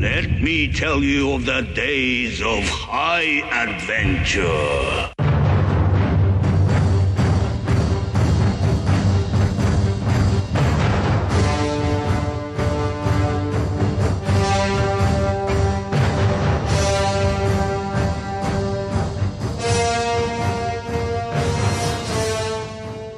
Let me tell you of the days of high adventure.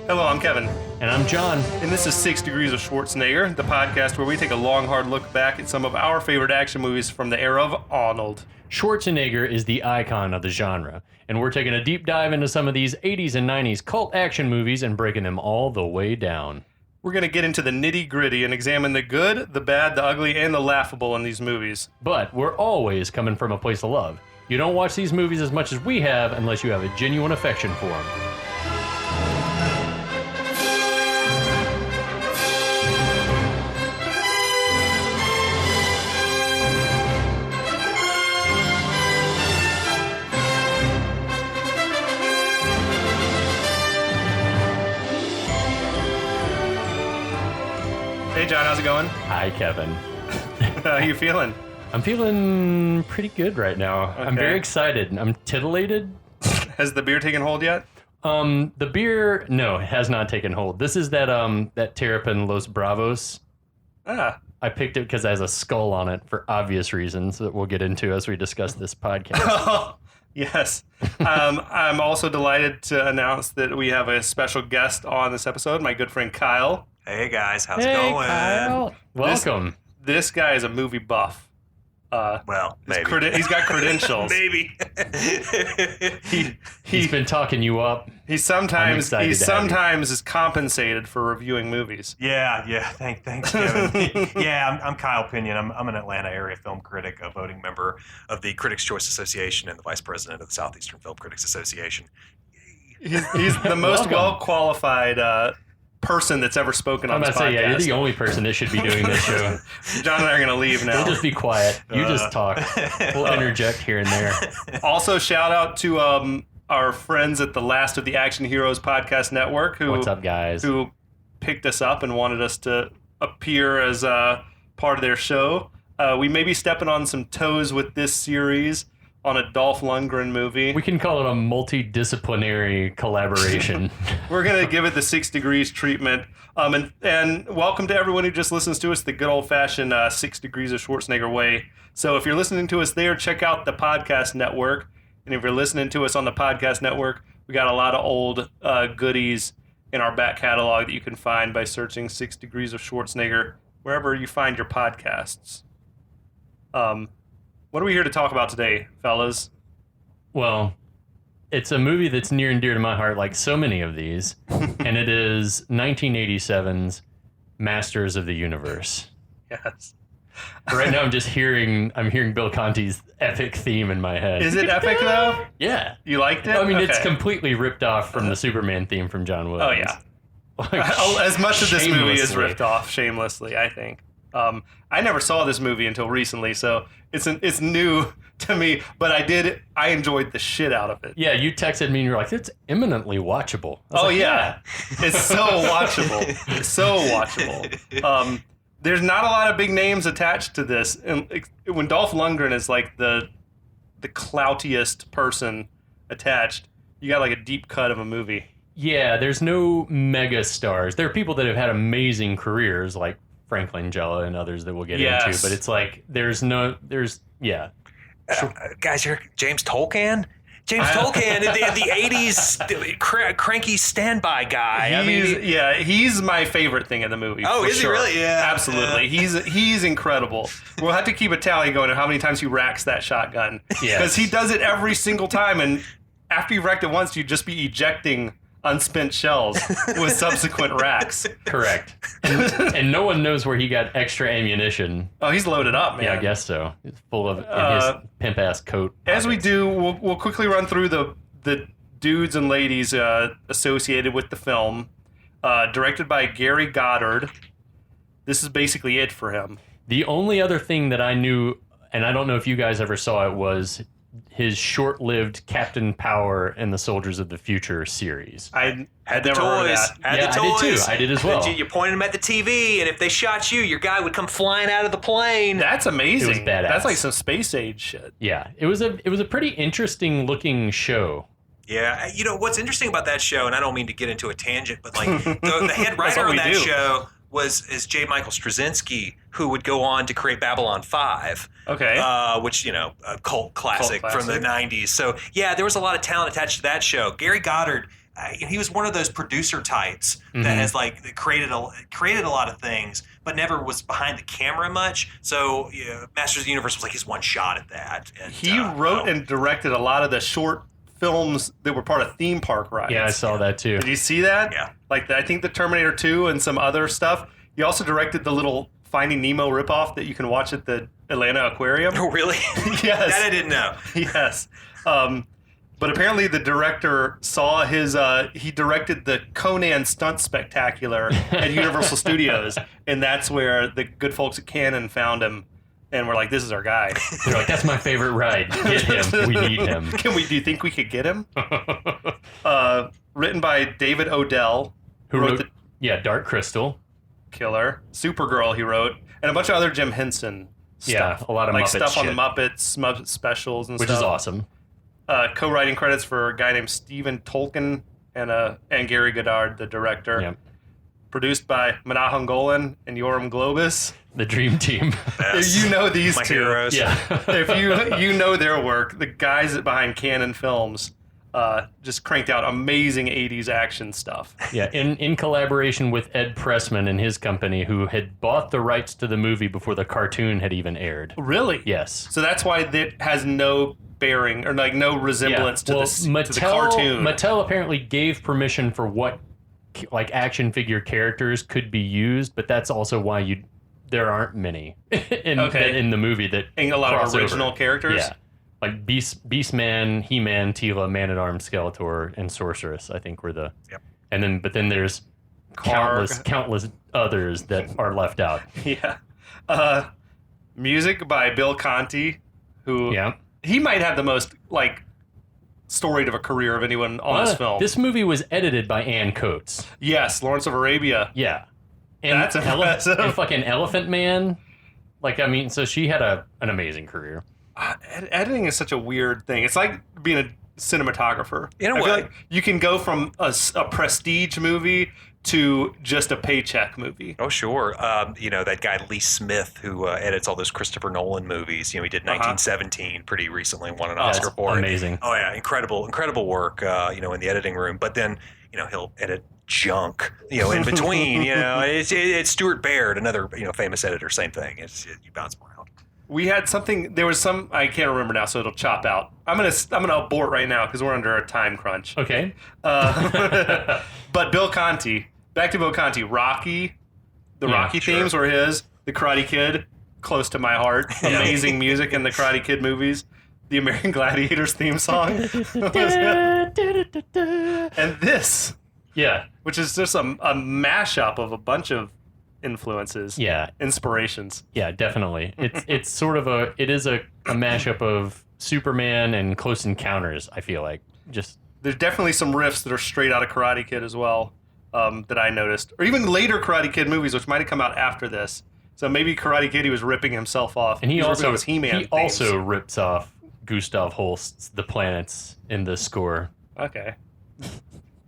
Hello, I'm Kevin. And I'm John. And this is 6 Degrees of Schwarzenegger, the podcast where we take a long, hard look back at some of our favorite action movies from the era of Arnold. Schwarzenegger is the icon of the genre, and we're taking a deep dive into some of these 80s and 90s cult action movies and breaking them all the way down. We're going to get into the nitty-gritty and examine the good, the bad, the ugly, and the laughable in these movies. But we're always coming from a place of love. You don't watch these movies as much as we have unless you have a genuine affection for them. Hey, John, how's it going? Hi, Kevin. How you feeling? I'm feeling pretty good right now. Okay. I'm very excited. I'm titillated. Has the beer taken hold yet? The beer, no, it has not taken hold. This is that Terrapin Los Bravos. Ah. I picked it because it has a skull on it for obvious reasons that we'll get into as we discuss this podcast. Yes. I'm also delighted to announce that we have a special guest on this episode, my good friend Kyle. Hey guys, how's it going? Kyle. Welcome. This guy is a movie buff. Well, maybe. He's got credentials. Maybe. He's been talking you up. He sometimes is compensated for reviewing movies. Yeah. Thanks, Kevin. Yeah, I'm Kyle Pinion. I'm an Atlanta area film critic, a voting member of the Critics' Choice Association, and the vice president of the Southeastern Film Critics Association. He's the most well-qualified person that's ever spoken on this podcast. Yeah, you're the only person that should be doing this show. John and I are going to leave now. We'll just be quiet. You just talk. We'll interject here and there. Also, shout out to our friends at the Last of the Action Heroes podcast network. What's up, guys? Who picked us up and wanted us to appear as part of their show. We may be stepping on some toes with this series on a Dolph Lundgren movie. We can call it a multidisciplinary collaboration. We're going to give it the 6 Degrees treatment. And welcome to everyone who just listens to us the good old-fashioned 6 Degrees of Schwarzenegger way. So if you're listening to us there, check out the podcast network. And if you're listening to us on the podcast network, we got a lot of old goodies in our back catalog that you can find by searching 6 Degrees of Schwarzenegger wherever you find your podcasts. What are we here to talk about today, fellas? Well, it's a movie that's near and dear to my heart, like so many of these, and it is 1987's Masters of the Universe. Yes. Right now, I'm hearing Bill Conti's epic theme in my head. Is it epic, though? Yeah. You liked it? I mean, Okay. It's completely ripped off from the Superman theme from John Williams. Oh, yeah. As much of this movie is shamelessly. ripped off shamelessly, I think. I never saw this movie until recently, so it's new to me, but I enjoyed the shit out of it. Yeah, you texted me and you're like, it's eminently watchable. I was Oh, like, yeah. It's so watchable. It's so watchable. There's not a lot of big names attached to this. And when Dolph Lundgren is like the cloutiest person attached, you got like a deep cut of a movie. Yeah, there's no mega stars. There are people that have had amazing careers, like Frank Langella and others that we'll get into, but it's like yeah. Guys, you're James Tolkien? James Tolkien, the 80s cranky standby guy. He's my favorite thing in the movie. Oh, is sure. he really? Yeah. Absolutely. He's incredible. We'll have to keep a tally going of how many times he racks that shotgun. Yes. Because he does it every single time, and after you've racked it once, you'd just be ejecting unspent shells with subsequent racks. Correct. And no one knows where he got extra ammunition. Oh, he's loaded up, man. Yeah, I guess so. It's full of in his pimp-ass coat pockets. As we do, we'll quickly run through the dudes and ladies associated with the film. Directed by Gary Goddard. This is basically it for him. The only other thing that I knew, and I don't know if you guys ever saw it, was his short-lived Captain Power and the Soldiers of the Future series. I Had the never heard of toys. that. Had the I did toys. too. I did as well. You pointed them at the TV, and if they shot you, your guy would come flying out of the plane. That's amazing. It was badass. That's like some space age shit. Yeah, it was a pretty interesting looking show. Yeah, you know what's interesting about that show, and I don't mean to get into a tangent, but like the head writer what on we that do. show is J. Michael Straczynski, who would go on to create Babylon 5. Okay. Which, a cult classic Cult from the classic. 90s. So, yeah, there was a lot of talent attached to that show. Gary Goddard, he was one of those producer types that has that created a lot of things, but never was behind the camera much. So, Masters of the Universe was like his one shot at that. And, He wrote and directed a lot of the short films that were part of theme park rides. Yeah, I saw that too. Did you see that? Yeah. Like, I think the Terminator 2 and some other stuff. He also directed the little Finding Nemo ripoff that you can watch at the Atlanta Aquarium. Oh, really? Yes. That I didn't know. Yes. But apparently the director saw his, he directed the Conan Stunt Spectacular at Universal Studios, and that's where the good folks at Canon found him, and we're like, this is our guy. They're like, that's my favorite ride. Get him. We need him. Do you think we could get him? Written by David Odell, Who wrote Dark Crystal. Killer. Supergirl he wrote, and a bunch of other Jim Henson Yeah, stuff. a lot of like Muppet stuff on the shit. Muppets, Muppet specials and Which stuff. is awesome. Co-writing credits for a guy named Stephen Tolkien and Gary Goddard, the director. Yeah. Produced by Menahem Golan and Yoram Globus. The Dream Team. Yes. You know these My two. heroes. Yeah. If you know their work, the guys behind Canon Films just cranked out amazing 80s action stuff. Yeah, in collaboration with Ed Pressman and his company, who had bought the rights to the movie before the cartoon had even aired. Really? Yes. So that's why it has no bearing or like no resemblance to, to the cartoon. Mattel apparently gave permission for what like action figure characters could be used, but that's also why there aren't many in the movie that And a lot cross of original over. characters. Yeah. Like Beastman, He-Man, Tila, Man-at-Arms, Skeletor, and Sorceress, I think were the... Yep. But then there's countless others that are left out. Yeah. Music by Bill Conti, who he might have the most storied of a career of anyone on this film. This movie was edited by Ann Coates. Yes, Lawrence of Arabia. Yeah. And That's impressive. And fucking Elephant Man. So she had an amazing career. Editing is such a weird thing. It's like being a cinematographer. In a I feel way. like you can go from a prestige movie to just a paycheck movie. Oh, sure. That guy Lee Smith, who edits all those Christopher Nolan movies. He did 1917 pretty recently, won an Oscar for it. Amazing. Oh, yeah. Incredible work, in the editing room. But then, he'll edit junk, in between, It's Stuart Baird, another, famous editor, same thing. You bounce around. We had something. There was some. I can't remember now, so it'll chop out. I'm gonna abort right now because we're under a time crunch. Okay. But Bill Conti. Back to Bill Conti. Rocky. The Rocky themes were his. The Karate Kid. Close to my heart. Amazing music in the Karate Kid movies. The American Gladiators theme song. And this. Yeah. Which is just a mashup of a bunch of influences. Yeah. Inspirations. Yeah, definitely. It's sort of a mashup of Superman and Close Encounters, I feel like. There's definitely some riffs that are straight out of Karate Kid as well, that I noticed. Or even later Karate Kid movies, which might have come out after this. So maybe Karate Kid, he was ripping himself off. And he was also ripping his He-Man he themes. also rips off Gustav Holst's The Planets in the score, Okay.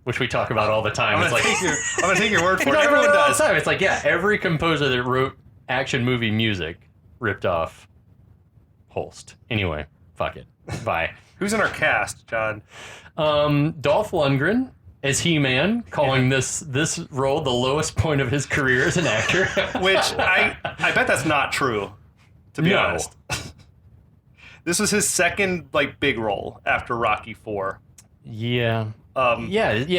which we talk about all the time. I'm gonna take your word for it. We talk about Everyone it all does. the time. It's like, yeah, every composer that wrote action movie music ripped off Holst. Anyway, fuck it. Bye. Who's in our cast, John? Dolph Lundgren as He-Man, calling this role the lowest point of his career as an actor. Which I bet that's not true, to be honest. This was his second big role after Rocky IV. Yeah.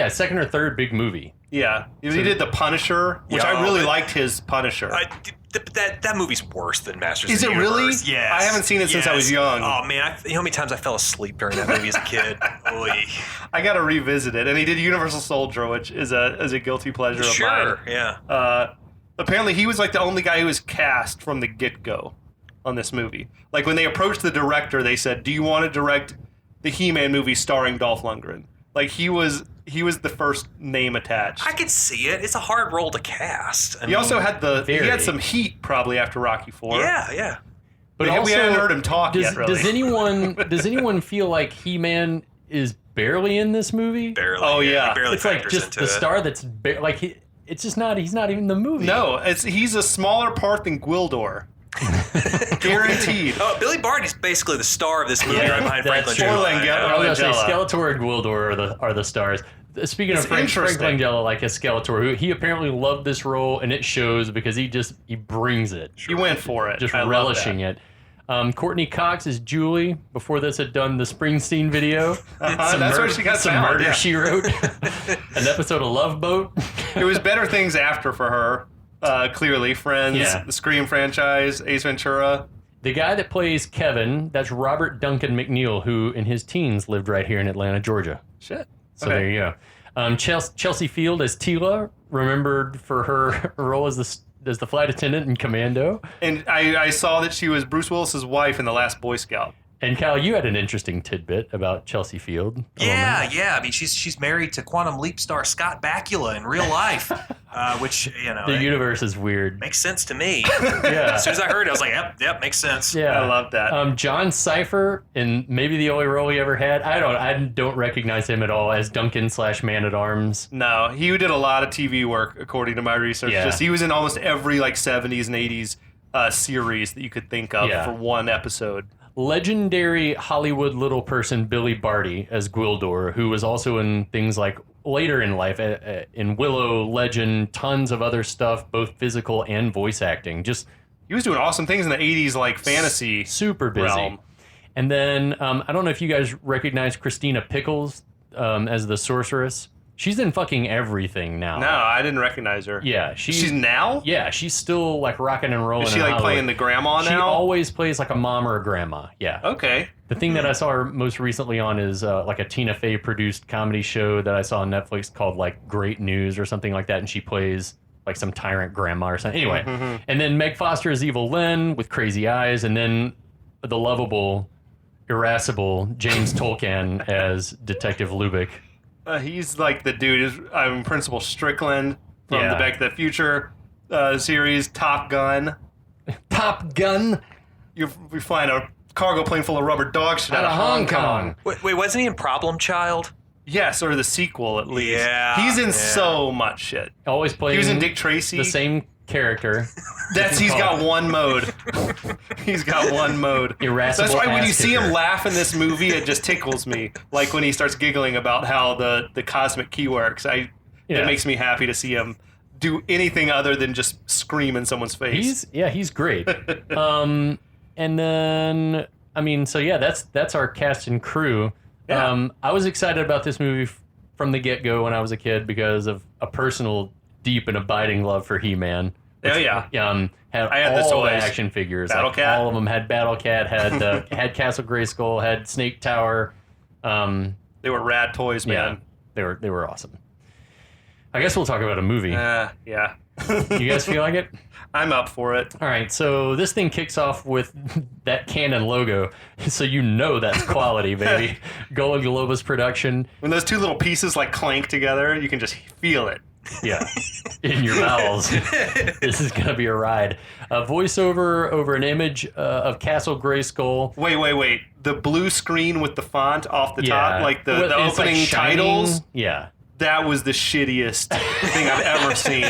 Second or third big movie. Yeah. He did The Punisher, which I really liked his Punisher. That movie's worse than Masters Is of the it really? Universe. Yes. I haven't seen it since I was young. Oh, man. You know how many times I fell asleep during that movie as a kid? Oy. I got to revisit it. And he did Universal Soldier, which is a guilty pleasure of mine. Sure, yeah. Apparently, he was the only guy who was cast from the get-go. on this movie. Like when they approached the director, they said, "Do you want to direct the He-Man movie starring Dolph Lundgren?" Like he was the first name attached. I could see it. It's a hard role to cast. He also had he had some heat probably after Rocky IV. Yeah. But we also, haven't heard him talk yet, really. Does anyone feel like He-Man is barely in this movie? Barely. Oh, yeah. He barely It's like factors just into the it. star that's it's just not. He's not even in the movie. No, he's a smaller part than Gwildor. Guaranteed. Oh, Billy Barty's basically the star of this movie, Yeah, right behind that's Franklin true. Joe. I was gonna say Langella. Skeletor and Gwildor are the stars. Speaking It's of Frank interesting. Langella, like as Skeletor, who he apparently loved this role, and it shows because he brings it, He went for it. just I love relishing that. it. Courtney Cox is Julie. Before this, had done the Springsteen video. That's where she got some found, murder yeah. she wrote. An episode of Love Boat. It was better things after for her. Clearly, Friends, Yeah. the Scream franchise, Ace Ventura. The guy that plays Kevin, that's Robert Duncan McNeil, who in his teens lived right here in Atlanta, Georgia. Shit. So there you go. Chelsea Field as Tila, remembered for her role as the flight attendant in Commando. And I saw that she was Bruce Willis's wife in The Last Boy Scout. And Kyle, you had an interesting tidbit about Chelsea Field. Yeah. I mean, she's married to Quantum Leap star Scott Bakula in real life, which The it universe is weird. makes sense to me. Yeah. As soon as I heard it, I was like, yep, makes sense. Yeah, I love that. John Cipher, and maybe the only role he ever had. I don't recognize him at all as Duncan / Man at Arms. No, he did a lot of TV work, according to my research. Yeah. He was in almost every 70s and 80s series that you could think of for one episode. Legendary Hollywood little person Billy Barty as Gwildor, who was also in things like later in life, in Willow, Legend, tons of other stuff, both physical and voice acting. Just He was doing awesome things in the 80s, fantasy super busy. realm. And then I don't know if you guys recognize Christina Pickles as the sorceress. She's in fucking everything now. No, I didn't recognize her. Yeah, She's now? Yeah, she's still rocking and rolling. Is she in Hollywood. playing the grandma She now? always plays like a mom or a grandma. Yeah. Okay. The thing that I saw her most recently on is like a Tina Fey produced comedy show that I saw on Netflix called Great News or something like that, and she plays like some tyrant grandma or something. Anyway, and then Meg Foster is Evil Lynn with crazy eyes, and then the lovable, irascible James Tolkien as Detective Lubick. He's the dude. I'm Principal Strickland from Yeah. the Back to the Future series, Top Gun. Top Gun You're flying a cargo plane full of rubber dog shit out of Hong Kong. Wait, wasn't he in Problem Child? Yes, or the sequel at least. Yeah, He's in yeah. so much shit. Always playing. He was in Dick Tracy. the same character. He's got one mode. He's got one mode. Irascible That's why when you ass see him kicker. laugh in this movie, it just tickles me. Like when he starts giggling about how the cosmic key works. Yeah. It makes me happy to see him do anything other than just scream in someone's face. He's great. And then that's our cast and crew. Yeah. I was excited about this movie from the get-go when I was a kid because of a personal, deep and abiding love for He-Man. Oh yeah. Had I had the all the toys. action figures. Battle Cat. All of them had Battle Cat, had Castle Grayskull, had Snake Tower. They were rad toys, man. They were awesome. I guess we'll talk about a movie. Yeah. You guys feel like it? I'm up for it. All right, so this thing kicks off with that Canon logo, so you know that's quality, baby. Golden Globus production. When those two little pieces clank together, you can just feel it. Yeah, in your bowels. This is going to be a ride. A voiceover over an image of Castle Grayskull. Wait. The blue screen with the font off the top, the Well, it's opening shining. titles. Yeah. That was the shittiest thing I've ever seen.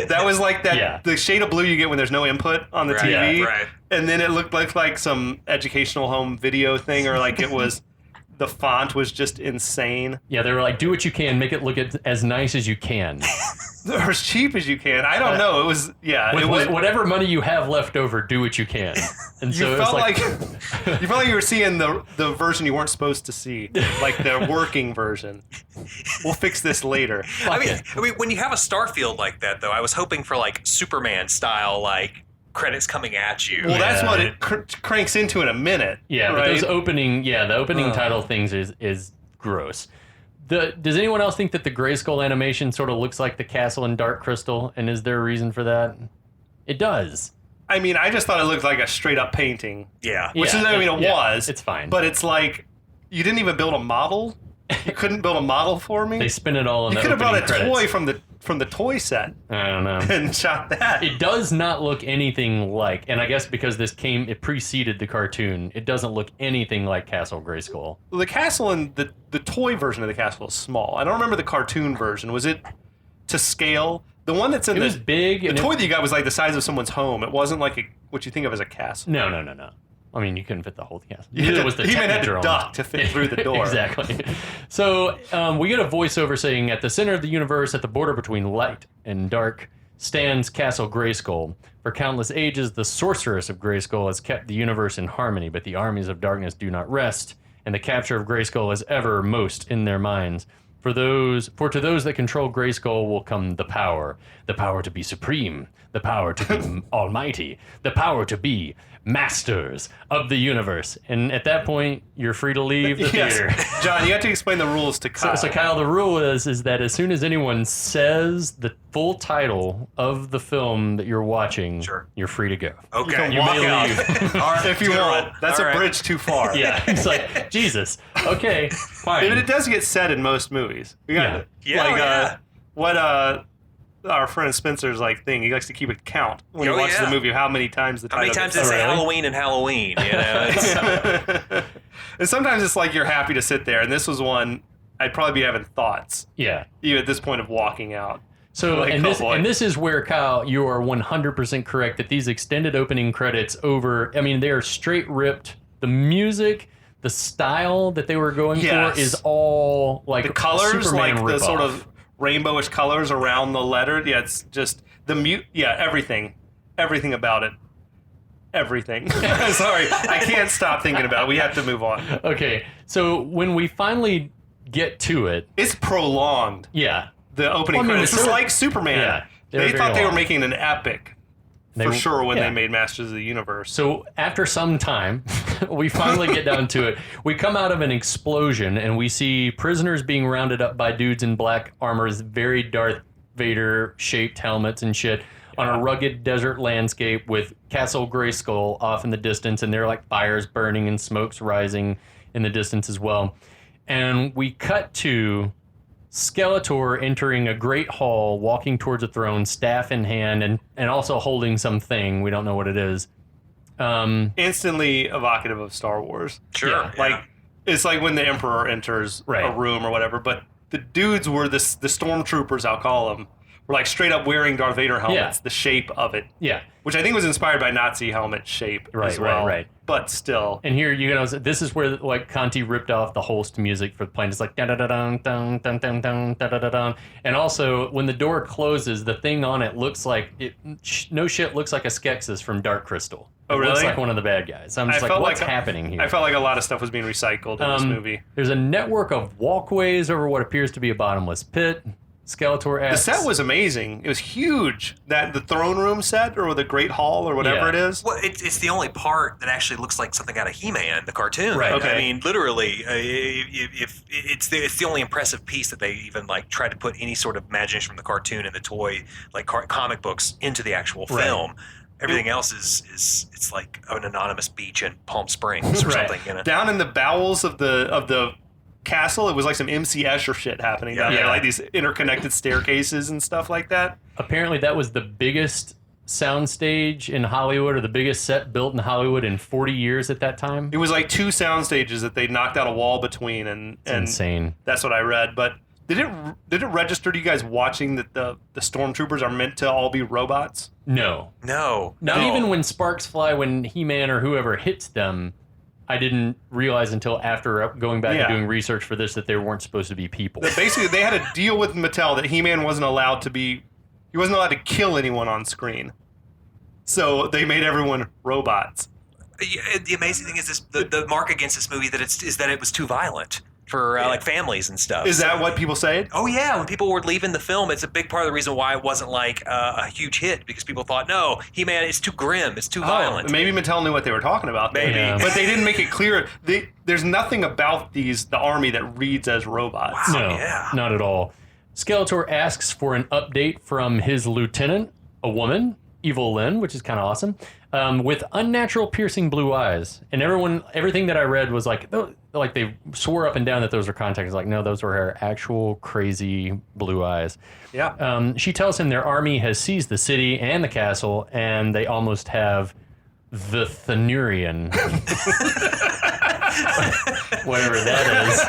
That was the shade of blue you get when there's no input on the TV. Yeah, right. And then it looked like some educational home video thing, or it was the font was just insane. Yeah, they were like, do what you can, make it look as nice as you can. Or as cheap as you can. I don't know. It was With whatever money you have left over, do what you can. And so You it was felt like you were seeing the version you weren't supposed to see, the working version. We'll fix this later. I mean, when you have a Starfield like that, though, I was hoping for Superman style, credits coming at you. Well, that's what it cranks into in a minute. Yeah, right? but those opening title things is gross. Does anyone else think that the Grayskull animation sort of looks like the castle in Dark Crystal? And is there a reason for that? It does. I mean, I just thought it looked like a straight up painting. Yeah. Which is, I mean, it was. It's fine. But it's like, you didn't even build a model? You couldn't build a model for me? They spin it all in You the could have brought a credits. toy from the toy set I don't know. and shot that. It does not look anything like, and I guess because it preceded the cartoon, it doesn't look anything like Castle Grayskull. Well, the castle and the toy version of the castle is small. I don't remember the cartoon version. Was it to scale? The one that's in It was big. the and toy that you got was like the size of someone's home. It wasn't like what you think of as a castle. No. I mean, you couldn't fit the whole castle. Neither was the he had to Technodrome. duck to fit through the door. Exactly. So we get a voiceover saying, at the center of the universe, at the border between light and dark, stands Castle Grayskull. For countless ages, the sorceress of Grayskull has kept the universe in harmony, but the armies of darkness do not rest, and the capture of Grayskull is ever most in their minds. For to those that control Grayskull will come the power to be supreme, the power to be almighty, the power to be masters of the universe. And at that point, you're free to leave the theater. John, you have to explain the rules to Kyle. So Kyle, the rule is that as soon as anyone says the full title of the film that you're watching, Sure. you're free to go. Okay. You walk may out. leave. All right. If you want. That's All a right. bridge too far. Yeah, it's like, Jesus. Okay, fine. But it does get said in most movies. We got Yeah. like Yeah. what our friend Spencer's like thing. He likes to keep a count when he Oh, watches yeah. the movie. How many times the How many title times gets they say said. Halloween and Halloween? You know, it's, And sometimes it's like you're happy to sit there. And this was one I'd probably be having thoughts Yeah. even at this point of walking out. So, Like, and oh, boy. this is where, Kyle, you are 100% correct that these extended opening credits they are straight ripped. The music, the style that they were going Yes. for is all like The colors, Superman like the ripoff. sort of rainbowish colors around the letter. Yeah, it's just everything about it. Everything. Sorry, I can't stop thinking about it. We have to move on. Okay, so when we finally get to it, It's prolonged. yeah, The opening Well, I mean, credits. it's It's sort of- like Superman. yeah, they were They very thought they were long. making an epic They for were- sure when yeah. they made Masters of the Universe. So after some time, we finally get down to it. We come out of an explosion and we see prisoners being rounded up by dudes in black armors, very Darth Vader shaped helmets and shit, on a rugged desert landscape with Castle Grayskull off in the distance, and there are like fires burning and smokes rising in the distance as well. And we cut to Skeletor entering a great hall, walking towards a throne, staff in hand, and also holding something. We don't know what it is. Instantly evocative of Star Wars. sure. Yeah, Like it's like when the Emperor enters Right. a room or whatever. But the dudes were the stormtroopers, I'll call them, were like straight up wearing Darth Vader helmets. Yeah. The shape of it, Yeah. which I think was inspired by Nazi helmet shape Right, as well. right. But still, And here, this is where like Conti ripped off the Holst music for the plane. It's like dun dun dun dun dun dun dun dun dun dun. And also, when the door closes, the thing on it looks like looks like a Skeksis from Dark Crystal. Oh, It looks really? like one of the bad guys. I'm just I like, felt what's like- happening here? I felt like a lot of stuff was being recycled in this movie. There's a network of walkways over what appears to be a bottomless pit. Skeletor The asks, set was amazing. It was huge. The throne room set or the Great Hall or whatever Yeah. it is. Well, it's the only part that actually looks like something out of He-Man, the cartoon. Right. Okay. I mean, literally, if it's the only impressive piece that they even like tried to put any sort of imagination from the cartoon and the toy, like comic books, into the actual Right. film. Everything else is it's like an anonymous beach in Palm Springs or Right. something. You know? Down in the bowels of the castle, it was like some MC Escher shit happening down there, Yeah. like these interconnected staircases and stuff like that. apparently that was the biggest soundstage in Hollywood, or the biggest set built in Hollywood in 40 years at that time. It was like 2 sound stages that they knocked out a wall between, and Insane. that's what I read. But did it register to you guys watching that the stormtroopers are meant to all be robots? No. No, Not no. even when sparks fly, when He-Man or whoever hits them, I didn't realize until after going back Yeah. and doing research for this that they weren't supposed to be people. Basically, they had a deal with Mattel that He-Man wasn't allowed to kill anyone on screen. So they made everyone robots. The amazing thing is this: the mark against this movie is that it was too violent for like families and stuff. Is that what people say? Oh yeah, when people were leaving the film, it's a big part of the reason why it wasn't like a huge hit, because people thought, no, He-Man, it's too grim, it's too violent. Maybe Mattel knew what they were talking about. Maybe. Yeah. But they didn't make it clear. There's nothing about the army that reads as robots. Wow. No, yeah. not at all. Skeletor asks for an update from his lieutenant, a woman, Evil Lyn, which is kind of awesome, with unnatural piercing blue eyes. And everything that I read was like they swore up and down that those were contacts. Like, no, those were her actual crazy blue eyes. Yeah. She tells him their army has seized the city and the castle, and they almost have the Thenurian. Whatever that is.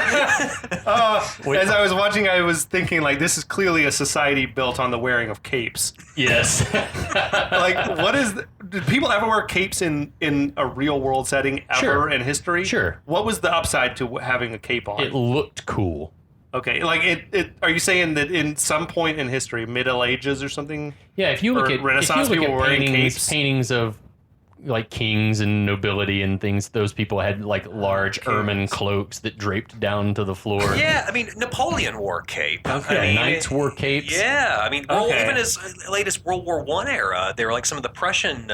As I was watching, I was thinking, like, this is clearly a society built on the wearing of capes. Yes. Like, did people ever wear capes in a real world setting ever in history? Sure. What was the upside to having a cape on? It looked cool. Okay, like are you saying that in some point in history, Middle Ages or something? Yeah, if you look at Renaissance, people were wearing capes. Paintings of like kings and nobility and things, those people had like large ermine cloaks that draped down to the floor. Yeah, I mean, Napoleon wore a cape. Okay. I mean, Knights wore capes. Yeah, I mean, even as late as World War I era, they were like some of the Prussian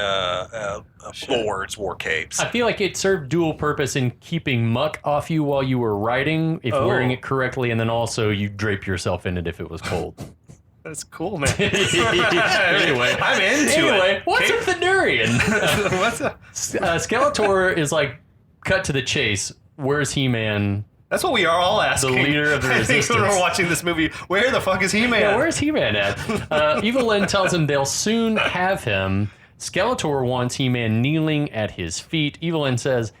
lords wore capes. I feel like it served dual purpose in keeping muck off you while you were riding, if wearing it correctly, and then also you drape yourself in it if it was cold. That's cool, man. Anyway, I'm into it. What's a Thenurian? What's a... Skeletor is like cut to the chase. Where's He-Man? That's what we are all asking. The leader of the I resistance. think when we're watching this movie, where the fuck is He-Man? Yeah, where's He-Man at? Evil Lyn tells him they'll soon have him. Skeletor wants He-Man kneeling at his feet. Evil Lyn says,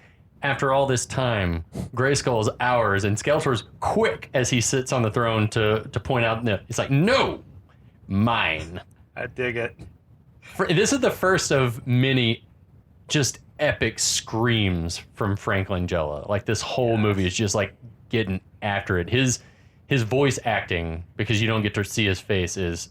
after all this time, Grayskull is ours, and Skeletor's quick as he sits on the throne to point out, no. He's like, no, mine. I dig it. This is the first of many just epic screams from Frank Langella. Like, this whole movie is just like getting after it. His voice acting, because you don't get to see his face, is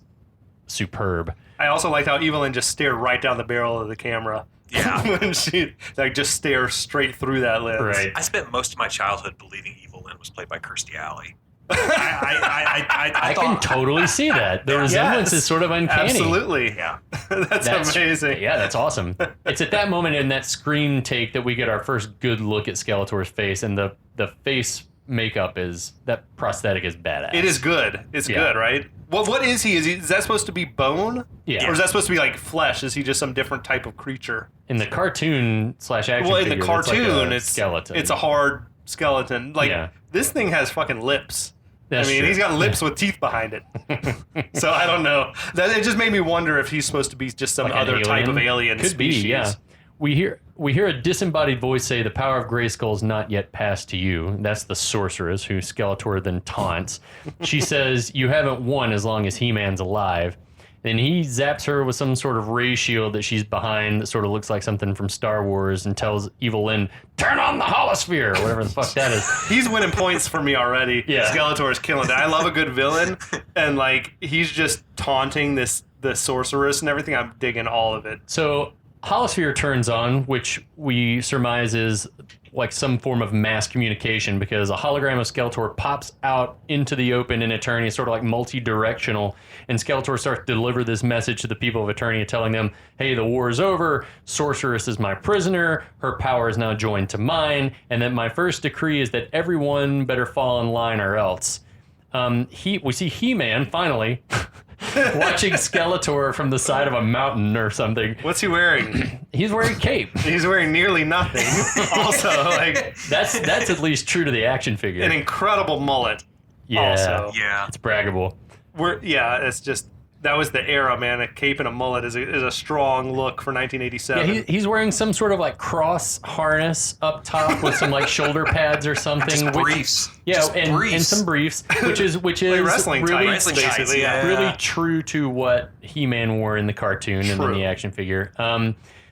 superb. I also liked how Evil Lyn just stared right down the barrel of the camera. Yeah. When she just stares straight through that lens. Right. I spent most of my childhood believing Evil Lyn was played by Kirstie Alley. I can totally see that. The resemblance is sort of uncanny. Absolutely. Yeah. That's amazing. Yeah, that's awesome. It's at that moment in that screen take that we get our first good look at Skeletor's face, and the face makeup that prosthetic is badass. It is good. It's good, right? What is he? Is that supposed to be bone? Yeah. Or is that supposed to be like flesh? Is he just some different type of creature? In the cartoon / action Well, in figure, the cartoon, it's like a skeleton. It's a hard skeleton. Like, this thing has fucking lips. That's true. He's got lips with teeth behind it. So I don't know. It just made me wonder if he's supposed to be just some like other type of alien Could species. be, yeah. We hear a disembodied voice say, "The power of Grayskull is not yet passed to you." That's the sorceress, who Skeletor then taunts. She says, "You haven't won as long as He-Man's alive." Then he zaps her with some sort of ray shield that she's behind that sort of looks like something from Star Wars, and tells Evil Lyn, "Turn on the holosphere," or whatever the fuck that is. He's winning points for me already. Yeah. Skeletor is killing it. I love a good villain, and like he's just taunting the sorceress and everything. I'm digging all of it. So holosphere turns on, which we surmise is like some form of mass communication, because a hologram of Skeletor pops out into the open in Eternia, sort of like multi-directional, and Skeletor starts to deliver this message to the people of Eternia, telling them, hey, the war is over, Sorceress is my prisoner, her power is now joined to mine, and that my first decree is that everyone better fall in line or else. We see He-Man, finally, watching Skeletor from the side of a mountain or something. What's he wearing? He's wearing a cape. He's wearing nearly nothing. Also, like that's at least true to the action figure. an incredible mullet. Yeah, Also. Yeah. it's braggable. It's just that was the era, man. A cape and a mullet is a strong look for 1987. Yeah, he's wearing some sort of like cross harness up top with some like shoulder pads or something. Just briefs. Yeah, Just and briefs. some briefs, which is like wrestling really, tights, Wrestling tights, basically. yeah. really true to what He-Man wore in the cartoon and in True. the action figure.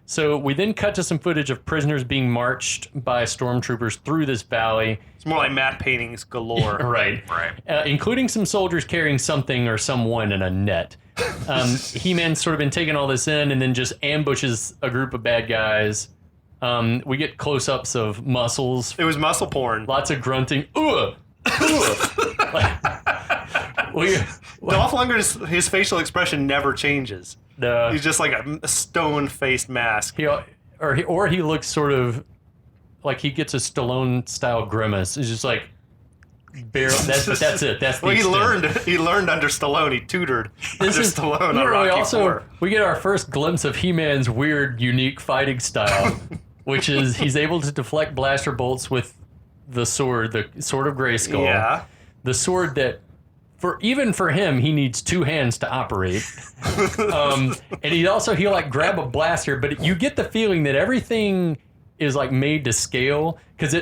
So we then cut to some footage of prisoners being marched by stormtroopers through this valley. It's more like matte paintings galore. Right. Right. Including some soldiers carrying something or someone in a net. He-Man's sort of been taking all this in and then just ambushes a group of bad guys. We get close-ups of muscles. It was muscle porn. Lots of grunting. Ugh! Ugh! Dolph Lundgren's his facial expression never changes. No. He's just like a stone-faced mask. Or he looks sort of like he gets a Stallone-style grimace. It's just like... barely. That's it. That's the Well, extent. he learned under Stallone. He tutored under Stallone on Literally, Rocky also, IV. we get our first glimpse of He-Man's weird, unique fighting style, which is he's able to deflect blaster bolts with the sword of Grayskull. Yeah. The sword that, even for him, he needs two hands to operate. And he'll like grab a blaster, but you get the feeling that everything is like made to scale because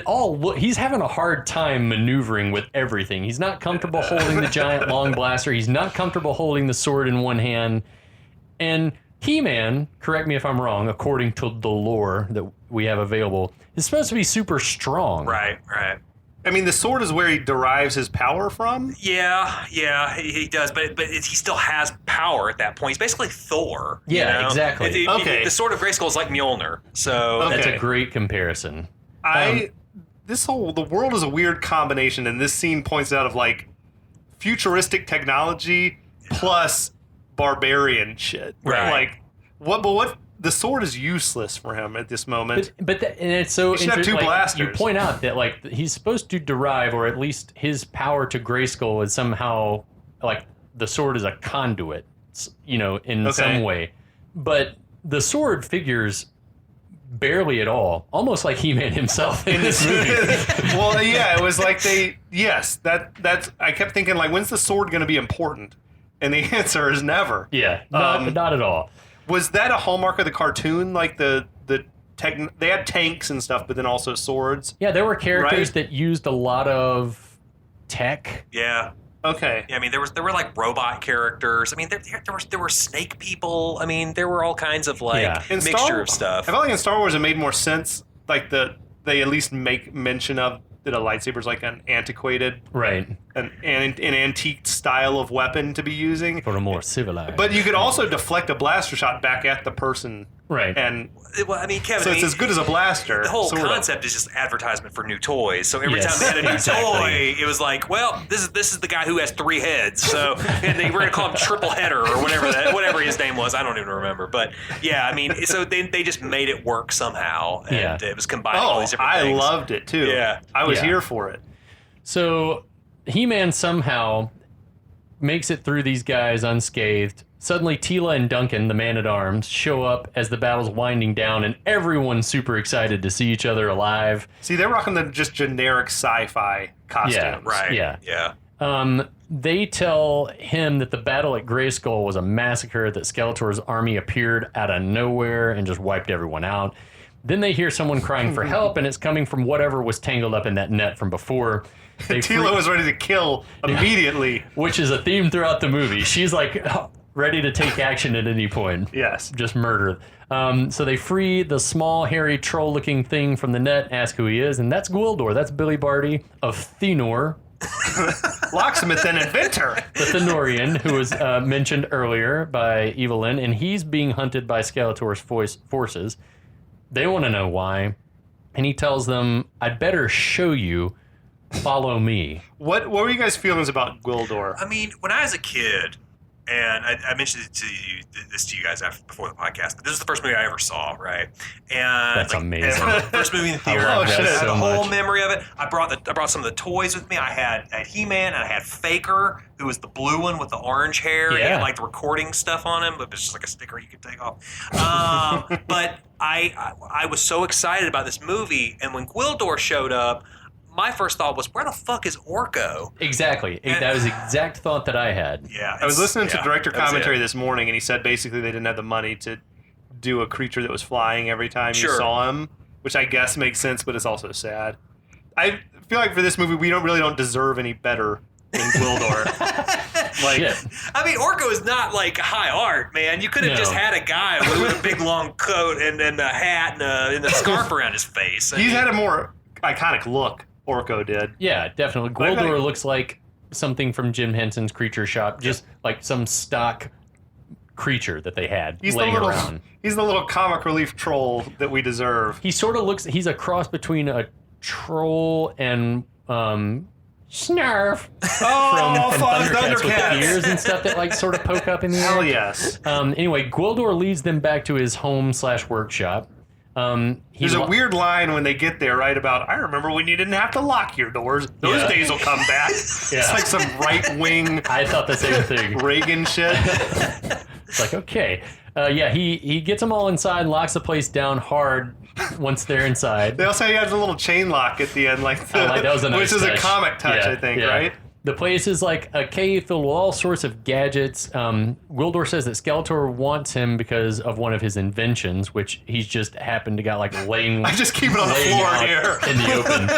he's having a hard time maneuvering with everything. He's not comfortable holding the giant long blaster. He's not comfortable holding the sword in one hand. And He-Man, correct me if I'm wrong, according to the lore that we have available, is supposed to be super strong. Right. I mean, the sword is where he derives his power from. Yeah, he does, but he still has power at that point. He's basically Thor. Yeah, exactly. Okay. The Sword of Grayskull is like Mjolnir, so That's Okay. a great comparison. The world is a weird combination, and this scene points out of like futuristic technology plus barbarian shit. Right. Like what the sword is useless for him at this moment. And it's so He should have interesting. two Like, blasters. you point out that like he's supposed to derive, or at least his power to Grayskull is somehow like the sword is a conduit, in some way. But the sword figures barely at all, almost like He-Man himself in this movie. Well, yeah, it was like that's I kept thinking like, when's the sword going to be important? And the answer is never. Yeah, not at all. Was that a hallmark of the cartoon? Like they had tanks and stuff, but then also swords. Yeah, there were characters Right. that used a lot of tech. yeah. Okay. Yeah, I mean, there were like robot characters. I mean, there were snake people. I mean, there were all kinds of like Yeah. In mixture of stuff. I felt like in Star Wars it made more sense. Like they at least make mention of that a lightsaber is like an antiquated, Right. an antique style of weapon to be using. For a more civilized. But you could also deflect a blaster shot back at the person. Right. And Well, I mean, Kevin, so it's as good as a blaster. the whole sort of. concept is just advertisement for new toys. So every Yes, time they had a new exactly. toy, it was like, well, this is the guy who has 3 heads. So and we're gonna call him Triple Header or whatever his name was. I don't even remember. But yeah, I mean, so they just made it work somehow, and it was combining all Oh, these different I things. loved it too. Yeah. I was Yeah. here for it. So He-Man somehow makes it through these guys unscathed. Suddenly, Tila and Duncan, the man-at-arms, show up as the battle's winding down, and everyone's super excited to see each other alive. See, they're rocking the just generic sci-fi costumes. Yeah, Right. Yeah. Yeah. They tell him that the battle at Grayskull was a massacre, that Skeletor's army appeared out of nowhere and just wiped everyone out. Then they hear someone crying for help, and it's coming from whatever was tangled up in that net from before. Tila was ready to kill immediately. Which is a theme throughout the movie. She's like ready to take action at any point. Yes. Just murder. So they free the small, hairy, troll-looking thing from the net, ask who he is, and that's Gwildor. That's Billy Barty of Thenor, Locksmith and inventor. the Thenurian, who was mentioned earlier by Evelyn, and he's being hunted by Skeletor's forces. They want to know why, and he tells them, I'd better show you. Follow me. What were you guys' feelings about Gwildor? I mean, when I was a kid, and I mentioned it to you guys before the podcast, but this was the first movie I ever saw, right? And That's amazing. First movie in the theater. love I that had so the whole much. memory of it. I brought some of the toys with me. I had He-Man and I had Faker, who was the blue one with the orange hair. He Yeah. had like the recording stuff on him, but it's just like a sticker you could take off. But I was so excited about this movie, and when Gwildor showed up, my first thought was, where the fuck is Orko? Exactly. That was the exact thought that I had. Yeah, I was listening to director that was commentary it. this morning, and he said basically they didn't have the money to do a creature that was flying every time you Sure. saw him, which I guess makes sense, but it's also sad. I feel like for this movie, we don't deserve any better than Gwildor. Like, Shit. I mean, Orko is not like high art, man. You could have No. just had a guy with a big long coat and a hat and a scarf around his face. I he's mean, had a more iconic look. Orko did. Yeah, definitely. Like, Gwildor looks like something from Jim Henson's Creature Shop, just like some stock creature that they had laying around. He's the little comic relief troll that we deserve. He sort of looks, he's a cross between a troll and Snarf Oh, from Fuzz Thundercats with the Thundercats. ears and stuff that like sort of poke up in the air. Hell yes. Anyway, Gwildor leads them back to his home/workshop. There's a weird line when they get there, right? About, I remember when you didn't have to lock your doors. Those days will come back. It's like some right-wing I thought the same thing. Reagan shit. It's like, okay. He gets them all inside and locks the place down hard once they're inside. They also has a little chain lock at the end, that was a nice which is touch. a comic touch, I think, right? The place is like a cave filled with all sorts of gadgets. Gwildor says that Skeletor wants him because of one of his inventions, which he's just happened to got like laying. I just keep it on the floor here in the open.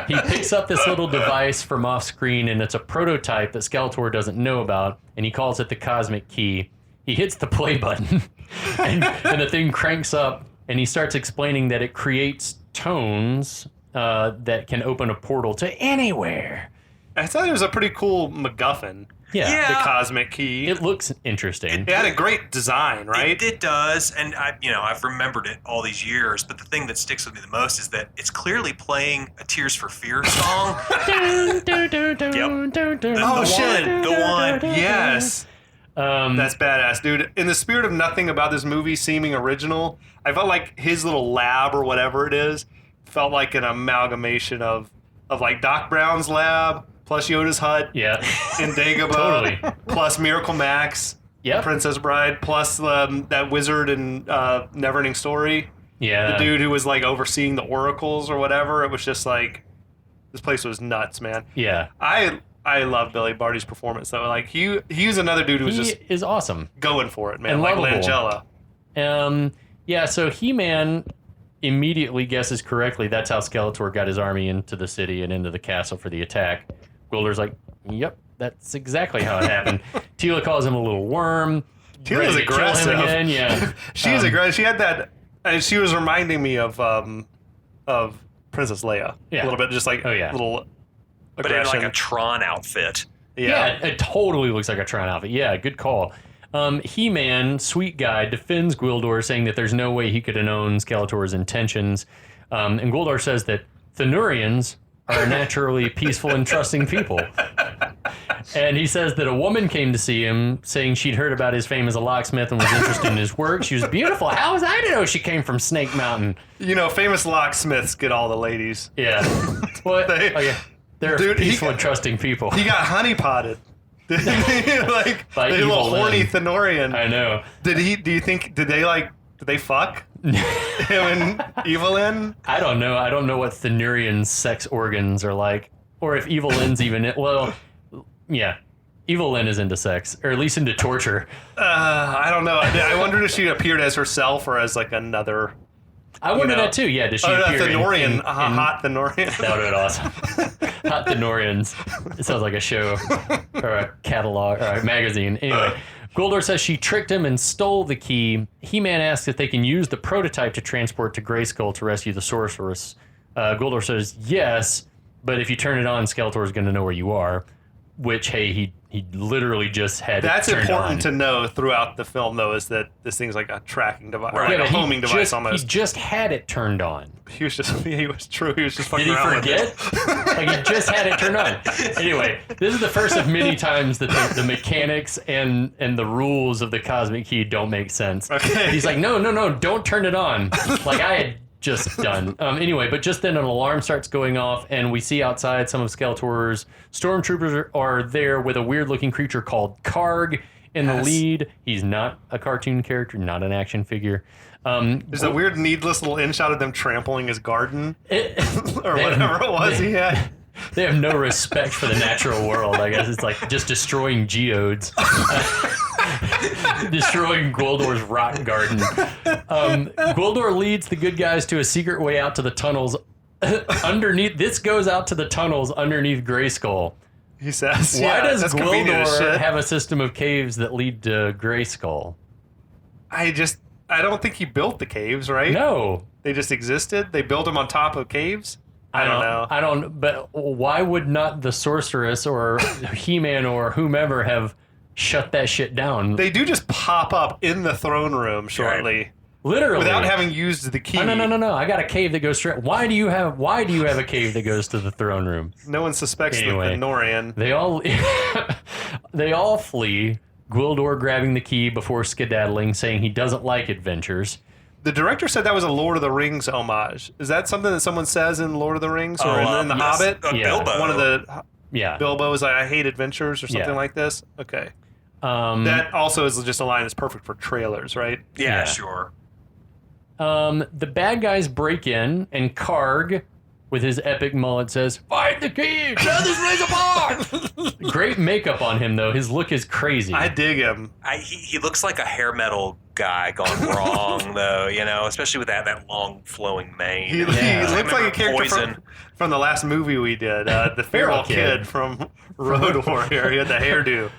He picks up this little device from off screen, and it's a prototype that Skeletor doesn't know about, and he calls it the Cosmic Key. He hits the play button, and the thing cranks up, and he starts explaining that it creates tones that can open a portal to anywhere. I thought it was a pretty cool MacGuffin. Yeah. The Cosmic Key. It looks interesting. It had a great design, right? It does, and I've remembered it all these years. But the thing that sticks with me the most is that it's clearly playing a Tears for Fears song. Yep. The one. Yes. That's badass, dude. In the spirit of nothing about this movie seeming original, I felt like his little lab or whatever it is felt like an amalgamation of like Doc Brown's lab plus Yoda's hut, and Dagobah, Totally. plus Miracle Max, Princess Bride, plus that wizard in Neverending Story, the dude who was like overseeing the oracles or whatever. It was just like, this place was nuts, man. Yeah. I love Billy Barty's performance though. Like he was another dude who was just is awesome, going for it, man. And like lovable. Langella. So He-Man immediately guesses correctly that's how Skeletor got his army into the city and into the castle for the attack. Gwildor's like, yep, that's exactly how it happened. Teela calls him a little worm. Teela's aggressive. Kill him again. She's aggressive. She had that, and she was reminding me of Princess Leia a little bit, just like little aggression. But in like a Tron outfit. Yeah, it totally looks like a Tron outfit. Yeah, good call. He-Man, sweet guy, defends Gwildor, saying that there's no way he could have known Skeletor's intentions. And Gwildor says that Thenurians are naturally peaceful and trusting people. And he says that a woman came to see him, saying she'd heard about his fame as a locksmith and was interested in his work. She was beautiful. How was I to know she came from Snake Mountain? Famous locksmiths get all the ladies. Yeah. What? They're peaceful and trusting people. He got honeypotted. Like by the little horny Thenurian. I know. Did they fuck? Him and Evelyn? I don't know. I don't know what Thenurian's sex organs are like, or if Evelyn's even. Evelyn is into sex, or at least into torture. I don't know. I wondered if she appeared as herself or as like another. I wondered that too. Yeah, does she appear Thenurian? Hot Thenurian. That would have been awesome. Hot Thenurians. It sounds like a show or a catalog or a magazine. Anyway, Gwildor says she tricked him and stole the key. He-Man asks if they can use the prototype to transport to Grayskull to rescue the sorceress. Gwildor says yes, but if you turn it on, Skeletor's going to know where you are. Which, hey, he literally just had That's it turned important on. to know throughout the film, though, is that this thing's like a tracking device, or like a but homing device almost. He just had it turned on. He was just fucking Did he around forget? with it. Like, he just had it turned on. Anyway, this is the first of many times that the mechanics and the rules of the Cosmic Key don't make sense. Okay. He's like, no, don't turn it on. Like I had just done. Anyway, but just then an alarm starts going off, and we see outside some of Skeletor's stormtroopers are there with a weird-looking creature called Karg in the lead. He's not a cartoon character, not an action figure. There's a weird, needless little in shot of them trampling his garden, or whatever it was he had. They have no respect for the natural world, I guess. It's like just destroying geodes. Destroying Gwildor's rock garden. Gwildor leads the good guys to a secret way out to the tunnels underneath. This goes out to the tunnels underneath Grayskull. He says, Why does Gwildor have a system of caves that lead to Grayskull? I don't think he built the caves, right? No. They just existed? They built them on top of caves? I don't know. But why would not the sorceress or He-Man or whomever have shut that shit down? They do just pop up in the throne room shortly. Right. Literally. Without having used the key. No. I got a cave that goes straight. Why do you have a cave that goes to the throne room? No one suspects the Thenurian. They all flee. Gwildor grabbing the key before skedaddling, saying he doesn't like adventures. The director said that was a Lord of the Rings homage. Is that something that someone says in Lord of the Rings or in The Hobbit? Bilbo. One of the Bilbo is like, I hate adventures or something like this? Okay. That also is just a line that's perfect for trailers, right? Yeah, sure. The bad guys break in, and Karg, with his epic mullet, says, "Find the key! Tear this place apart!" Great makeup on him, though. His look is crazy. I dig him. He looks like a hair metal guy gone wrong, though, especially with that long flowing mane. He looks like a character from the last movie we did, the feral kid from Road Warrior. He had the hairdo.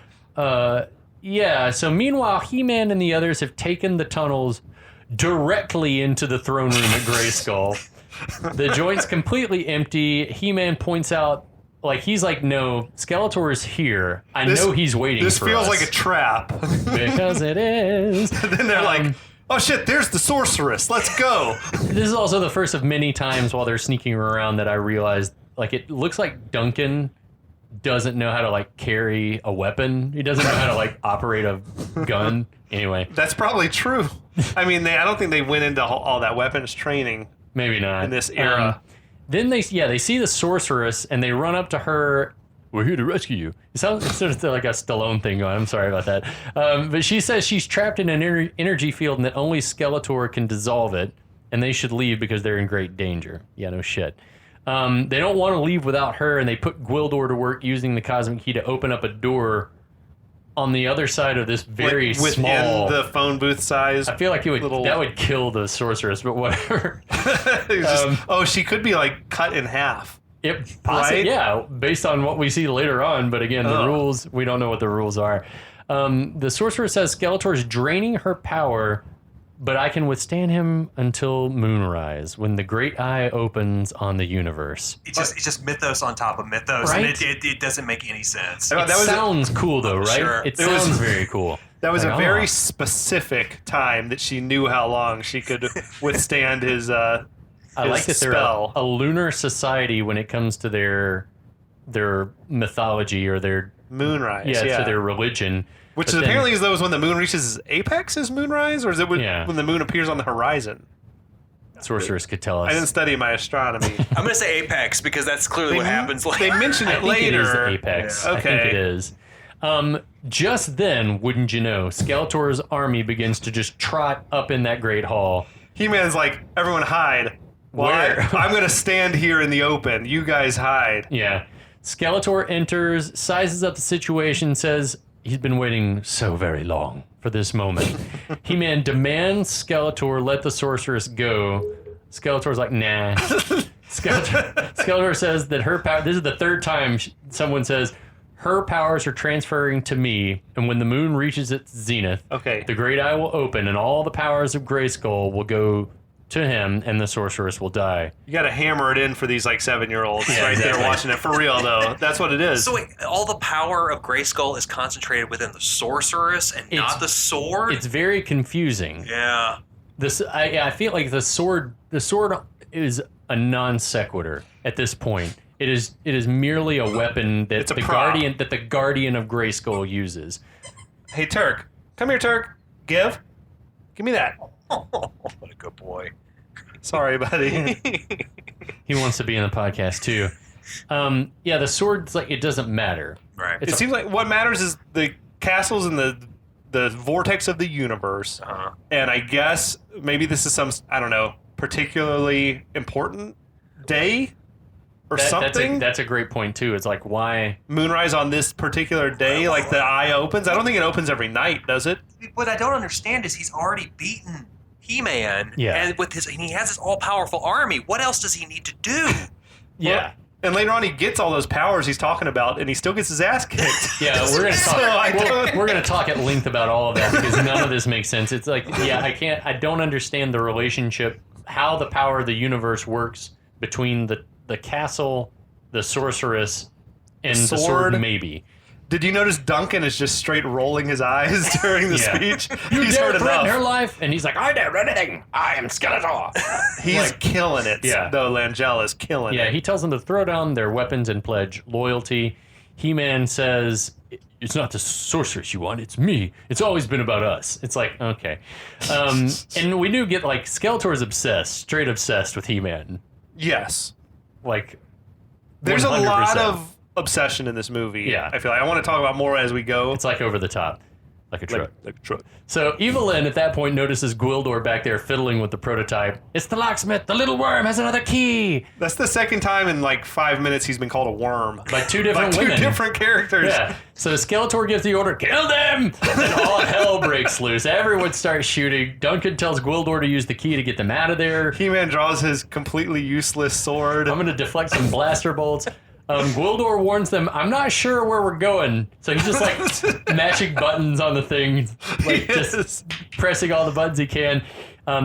So meanwhile, He-Man and the others have taken the tunnels directly into the throne room at Grayskull. The joint's completely empty. He-Man points out, he's like, no, Skeletor is here. I know he's waiting for us. This feels like a trap. Because it is. And then they're like, oh shit, there's the sorceress. Let's go. This is also the first of many times while they're sneaking around that I realized, it looks like Duncan doesn't know how to, carry a weapon. He doesn't know how to, operate a gun. Anyway. That's probably true. I mean, I don't think they went into all that weapons training. Maybe not. In this era. Then they see the sorceress, and they run up to her. We're here to rescue you. It sounds sort of like a Stallone thing going. I'm sorry about that. But she says she's trapped in an energy field and that only Skeletor can dissolve it, and they should leave because they're in great danger. Yeah, no shit. They don't want to leave without her, and they put Gwildor to work using the cosmic key to open up a door on the other side of this very within small... the phone booth size. I feel like that would kill the sorceress, but whatever. She could be cut in half. Possibly, yeah, based on what we see later on. But again, the rules, we don't know what the rules are. The sorceress says Skeletor is draining her power, but I can withstand him until moonrise, when the great eye opens on the universe. It's just mythos on top of mythos, right? And it doesn't make any sense. It sounds cool, though, right? Sure. It sounds very cool. That was a very specific time that she knew how long she could withstand his I like that spell. They're a lunar society when it comes to their mythology or their... Moonrise, to their religion. Which apparently is when the moon reaches its apex is moonrise, or is it when the moon appears on the horizon? Sorceress could tell us. I didn't study my astronomy. I'm going to say apex because that's clearly what happens later. They mention it I think later. It is the apex. Yeah. Okay. I think it is. Just then, wouldn't you know, Skeletor's army begins to just trot up in that great hall. He-Man's like, everyone hide. Where? I'm going to stand here in the open. You guys hide. Yeah. Skeletor enters, sizes up the situation, says he's been waiting so very long for this moment. He-Man demands Skeletor let the sorceress go. Skeletor's like, nah. Skeletor says that her power... This is the third time someone says, her powers are transferring to me, and when the moon reaches its zenith, the great eye will open, and all the powers of Grayskull will go to him, and the sorceress will die. You got to hammer it in for these 7-year-olds exactly. there watching it for real, though. That's what it is. So wait, all the power of Grayskull is concentrated within the sorceress and not the sword? It's very confusing. Yeah. I feel like the sword is a non sequitur at this point. It is merely a weapon that the guardian of Grayskull uses. Hey Turk, come here, Turk. Give me that. What a good boy. Sorry, buddy. He wants to be in the podcast too. The sword's it doesn't matter. Right. It seems like what matters is the castles and the vortex of the universe. Uh-huh. And I guess maybe this is some, I don't know, particularly important day or something. That's a great point too. It's why moonrise on this particular day, the eye opens. I don't think it opens every night, does it? What I don't understand is he's already beaten He-Man, and he has this all-powerful army. What else does he need to do? Yeah. Well, and later on, he gets all those powers he's talking about, and he still gets his ass kicked. Yeah, we're gonna talk. We're gonna talk at length about all of that because none of this makes sense. It's I don't understand the relationship, how the power of the universe works between the castle, the sorceress, and the sword. Maybe. Did you notice Duncan is just straight rolling his eyes during the speech? He's dare threaten her life, and he's like, I dare anything. I am Skeletor. He's killing it. Yeah. Though Langella's killing it. Yeah, he tells them to throw down their weapons and pledge loyalty. He-Man says, it's not the sorceress you want, it's me. It's always been about us. It's like, okay. And we do get, like, Skeletor's straight obsessed with He-Man. Yes. Like, there's 100%. a lot of obsession in this movie. Yeah. I feel like I want to talk about more as we go. It's like over the top. Like a truck. Like a truck. So Evelyn at that point notices Gwildor back there fiddling with the prototype. It's the locksmith. The little worm has another key. That's the second time in like 5 minutes he's been called a worm. By two different women. Two different characters. Yeah. So Skeletor gives the order, kill them! And all hell breaks loose. Everyone starts shooting. Duncan tells Gwildor to use the key to get them out of there. He-Man draws his completely useless sword. I'm going to deflect some blaster bolts. Gwildor warns them, I'm not sure where we're going. So he's just like mashing buttons on the thing, like just pressing all the buttons he can.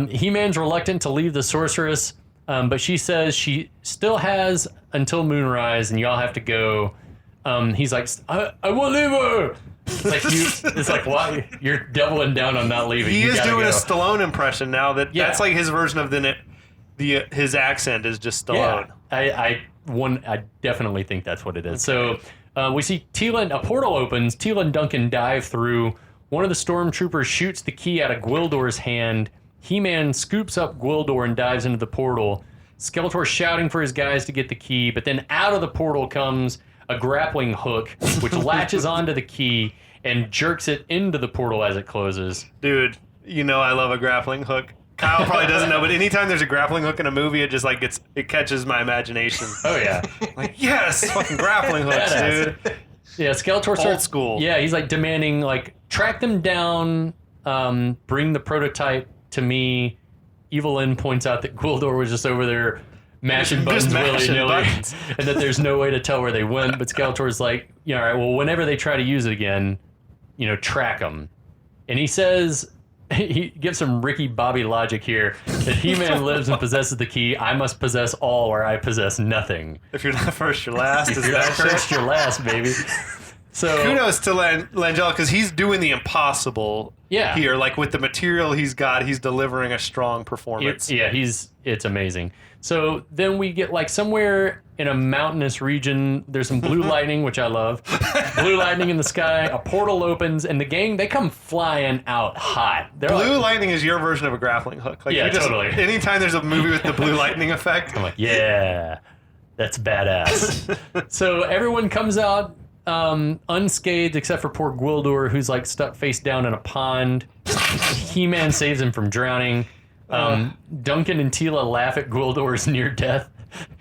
He-Man's reluctant to leave the sorceress, but she says she still has until moonrise and y'all have to go. He's like, I won't leave her. It's like, why? You're doubling down on not leaving. He is doing go. a Stallone impression now. That's like his version of his accent is just Stallone. Yeah, I definitely think that's what it is. Okay. So we see a portal opens. Teela and Duncan dive through. One of the stormtroopers shoots the key out of Gwildor's hand. He-Man scoops up Gwildor and dives into the portal. Skeletor shouting for his guys to get the key, but then out of the portal comes a grappling hook, which latches onto the key and jerks it into the portal as it closes. Dude, you know I love a grappling hook. Kyle probably doesn't know, but anytime there's a grappling hook in a movie, it just like it catches my imagination. Oh yeah, like yes, fucking grappling hooks, dude. Yeah, Skeletor starts old school. Yeah, he's like demanding like track them down, bring the prototype to me. Evelyn points out that Gwildor was just over there mashing buttons willy-nilly, and that there's no way to tell where they went. But Skeletor's like, all right, well, whenever they try to use it again, track them. And he says. He gives some Ricky Bobby logic here that He-Man lives and possesses the key. I must possess all or I possess nothing. If you're not first, you're last. If you're not first, you're last, baby. So kudos to Langella because he's doing the impossible here. Like with the material he's got, he's delivering a strong performance. It's amazing. So then we get like somewhere in a mountainous region, there's some blue lightning, which I love. Blue lightning in the sky, a portal opens, and the gang, they come flying out hot. Blue lightning is your version of a grappling hook. Like totally. Anytime there's a movie with the blue lightning effect. I'm like, yeah, that's badass. So everyone comes out unscathed except for poor Gwildor, who's like stuck face down in a pond. He-Man saves him from drowning. Duncan and Teela laugh at Gwildor's near death.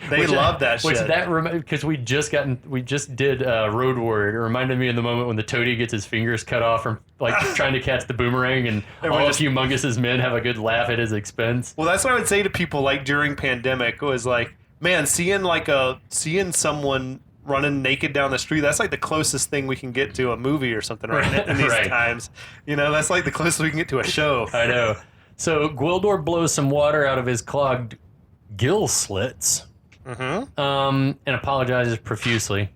They love that shit. Because we just did Road Warrior. It reminded me of the moment when the toady gets his fingers cut off from like trying to catch the boomerang, and all of Humongous' men have a good laugh at his expense. Well, that's what I would say to people like during pandemic was like, man, seeing someone running naked down the street, that's like the closest thing we can get to a movie or something in these times. That's like the closest we can get to a show. I know. So Gwildor blows some water out of his clogged gill slits, and apologizes profusely.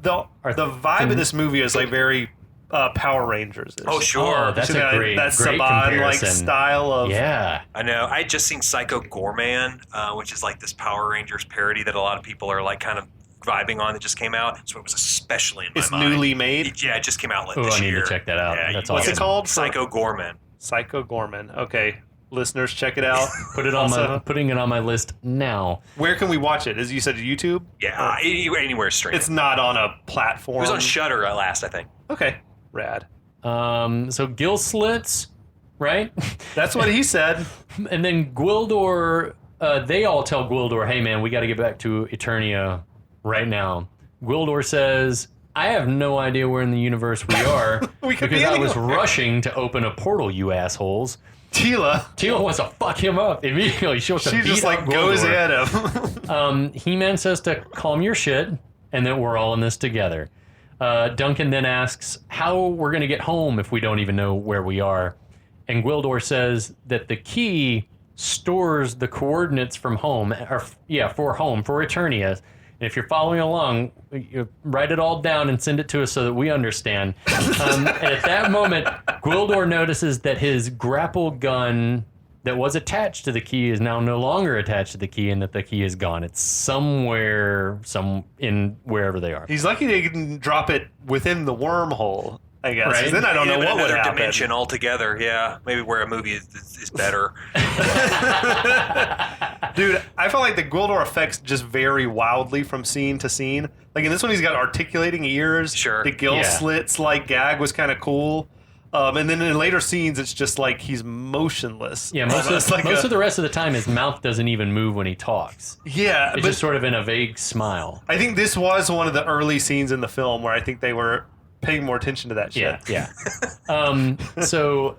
The vibe of this movie is like very Power Rangers. Oh, sure. That's a great Saban-like style of... Yeah. I know. I had just seen Psycho Gorman, which is like this Power Rangers parody that a lot of people are like kind of vibing on that just came out. So it was especially in my mind. It's newly made? It just came out this year. I need to check that out. Yeah, that's what's awesome. it called? Psycho Gorman. Psycho Gorman. Okay. Listeners, check it out. Putting it on my list now. Where can we watch it? As you said, YouTube? Yeah, anywhere streaming. It's not on a platform. It was on Shudder at last, I think. Okay, rad. So gill slits, right? That's what he said. And then Gwildor, they all tell Gwildor, hey man, we got to get back to Eternia right now. Gwildor says, I have no idea where in the universe we are because I was rushing to open a portal, you assholes. Teela wants to fuck him up immediately. She just like goes at him. He-Man says to calm your shit and that we're all in this together. Duncan then asks how we're going to get home if we don't even know where we are. And Gwildor says that the key stores the coordinates from home, for Eternia. And if you're following along, you write it all down and send it to us so that we understand. And at that moment, Gwildor notices that his grapple gun that was attached to the key is now no longer attached to the key, and that the key is gone. It's somewhere, in wherever they are. He's lucky they didn't drop it within the wormhole, I guess. 'Cause Right. then I don't know what would another happen. dimension altogether. Yeah, maybe where a movie is better. Dude, I felt like the Gwildor effects just vary wildly from scene to scene. Like in this one, he's got articulating ears. Sure. The gill slits like gag was kind of cool. And then in later scenes, it's just like he's motionless. Yeah, most of the rest of the time, his mouth doesn't even move when he talks. Yeah, It's just sort of in a vague smile. I think this was one of the early scenes in the film where I think they were paying more attention to that shit. Yeah. So,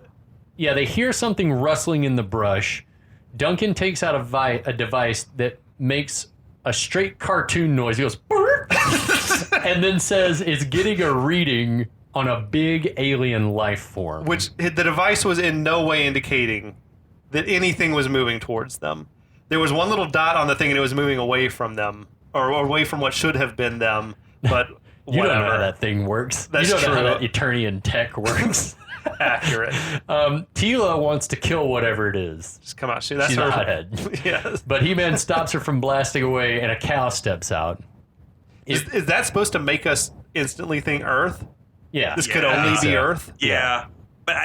they hear something rustling in the brush. Duncan takes out a device that makes a straight cartoon noise. He goes, "Burr," and then says it's getting a reading on a big alien life form. Which the device was in no way indicating that anything was moving towards them. There was one little dot on the thing and it was moving away from them, or away from what should have been them, but You whatever. don't know how that thing works. That's you don't know how true. that Eternian tech works. Accurate. Tila wants to kill whatever it is. Just come out. That's She's her a hothead. Yes. But He-Man stops her from blasting away, and a cow steps out. Is that supposed to make us instantly think Earth? Yeah. This could only be Earth? Yeah. But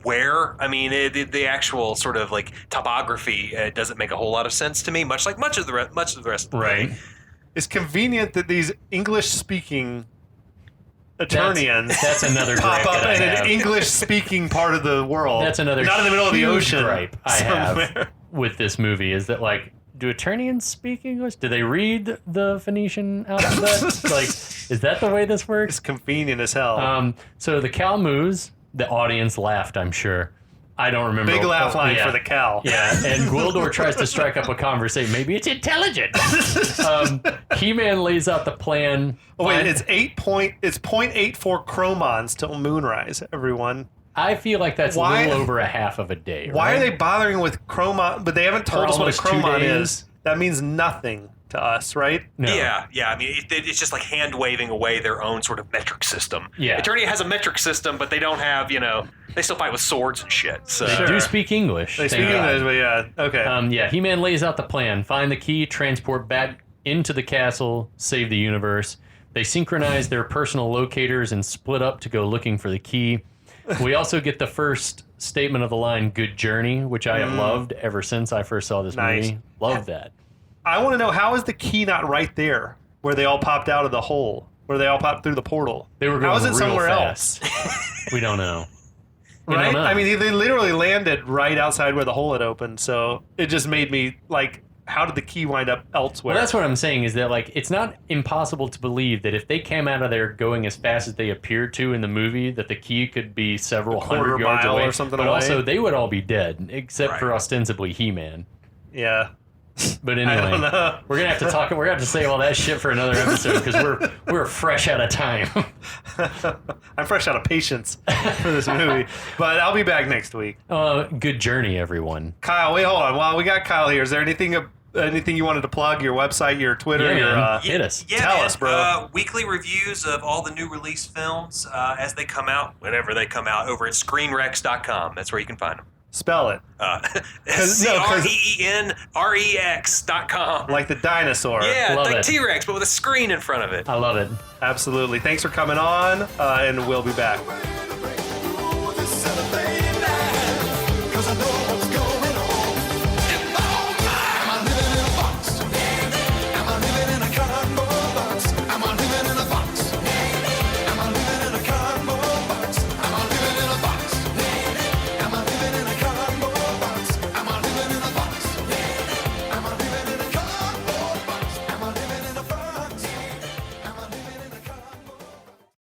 where? I mean, the actual sort of like topography doesn't make a whole lot of sense to me. Much of the rest of the Right. movie. It's convenient that these English-speaking Eternians That's another pop gripe up that I in an have. English-speaking part of the world. That's another not in the middle of the huge ocean. gripe I somewhere. have with this movie is that, like, do Eternians speak English? Do they read the Phoenician alphabet? Like, is that the way this works? It's convenient as hell. So the cow moves. The audience laughed, I'm sure. I don't remember. Big laugh line yeah. for the cow. Yeah, and Gwildor tries to strike up a conversation. Maybe it's intelligent. He-Man lays out the plan. Oh wait, it's 0.84 chromons till moonrise. Everyone, I feel like that's Why- a little over a half of a day. why right? are they bothering with chromon? But they haven't told For us what a almost 2 chromon days. is. That means nothing to us, right? No. Yeah. I mean, it's just like hand waving away their own sort of metric system. Yeah. Eternia has a metric system, but they don't have, they still fight with swords and shit. So They Sure. do speak English. They thank speak God. English, but yeah, okay. He-Man lays out the plan. Find the key, transport back into the castle, save the universe. They synchronize their personal locators and split up to go looking for the key. We also get the first statement of the line, "Good journey," which I have loved ever since I first saw this Nice. movie. Love that. I want to know, how is the key not right there where they all popped out of the hole, where they all popped through the portal? They were How going is it real somewhere fast. We don't know. We Right? don't know. I mean, they literally landed right outside where the hole had opened, so it just made me like, how did the key wind up elsewhere? Well, that's what I'm saying is that, like, it's not impossible to believe that if they came out of there going as fast as they appeared to in the movie, that the key could be several quarter hundred yards mile away. or something but away. also, they would all be dead, except for Right. ostensibly He-Man. Yeah. But I don't anyway, know. we're gonna have to talk. We're gonna have to save all that shit for another episode because we're fresh out of time. I'm fresh out of patience for this movie, but I'll be back next week. Good journey, everyone. Kyle, wait, hold on. While we got Kyle here, is there anything you wanted to plug? Your website, your Twitter, Yeah, your man. Hit us. Yeah, Tell man. us, bro. Weekly reviews of all the new release films as they come out, whenever they come out, over at screenrex.com. That's where you can find them. Spell it. 'Cause- no, 'cause- CREENREX.com. Like the dinosaur. Yeah, Love like it. T-Rex, but with a screen in front of it. I love it. Absolutely. Thanks for coming on, and we'll be back. Ready to break